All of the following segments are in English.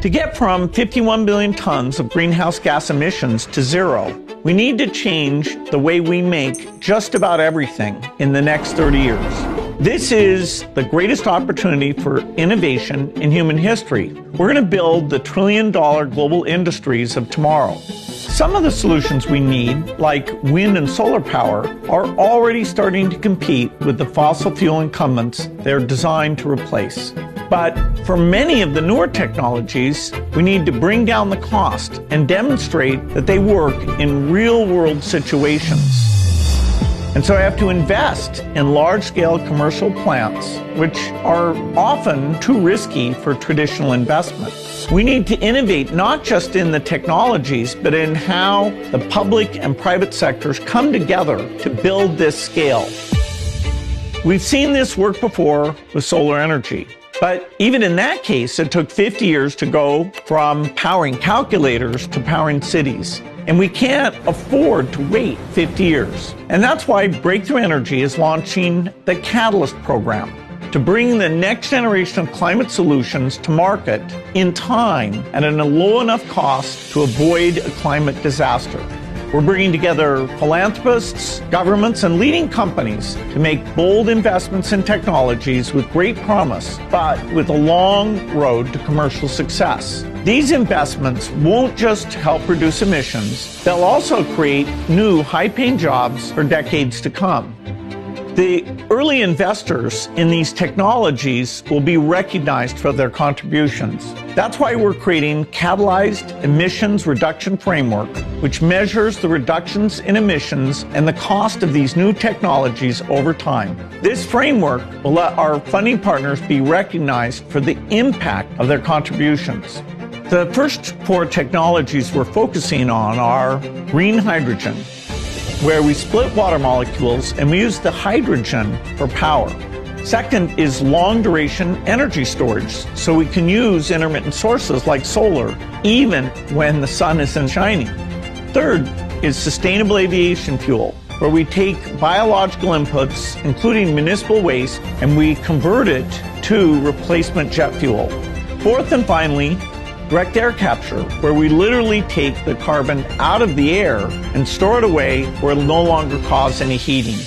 To get from 51 billion tons of greenhouse gas emissions to zero, we need to change the way we make just about everything in the next 30 years. This is the greatest opportunity for innovation in human history. We're going to build the trillion-dollar global industries of tomorrow. Some of the solutions we need, like wind and solar power, are already starting to compete with the fossil fuel incumbents they're designed to replace. But for many of the newer technologies, we need to bring down the cost and demonstrate that they work in real-world situations. And so I have to invest in large-scale commercial plants, which are often too risky for traditional investment. We need to innovate not just in the technologies, but in how the public and private sectors come together to build this scale. We've seen this work before with solar energy. But even in that case, it took 50 years to go from powering calculators to powering cities. And we can't afford to wait 50 years. And that's why Breakthrough Energy is launching the Catalyst program to bring the next generation of climate solutions to market in time and at a low enough cost to avoid a climate disaster. We're bringing together philanthropists, governments, and leading companies to make bold investments in technologies with great promise, but with a long road to commercial success. These investments won't just help reduce emissions, they'll also create new high-paying jobs for decades to come. The early investors in these technologies will be recognized for their contributions. That's why we're creating Catalyzed Emissions Reduction Framework, which measures the reductions in emissions and the cost of these new technologies over time. This framework will let our funding partners be recognized for the impact of their contributions. The first four technologies we're focusing on are green hydrogen, where we split water molecules and we use the hydrogen for power. Second is long-duration energy storage, so we can use intermittent sources like solar, even when the sun isn't shining. Third is sustainable aviation fuel, where we take biological inputs, including municipal waste, and we convert it to replacement jet fuel. Fourth and finally, direct air capture, where we literally take the carbon out of the air and store it away where it'll no longer cause any heating.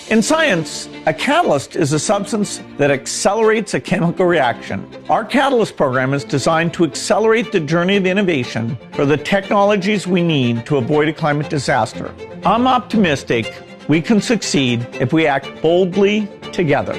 In science, a catalyst is a substance that accelerates a chemical reaction. Our Catalyst program is designed to accelerate the journey of innovation for the technologies we need to avoid a climate disaster. I'm optimistic we can succeed if we act boldly together.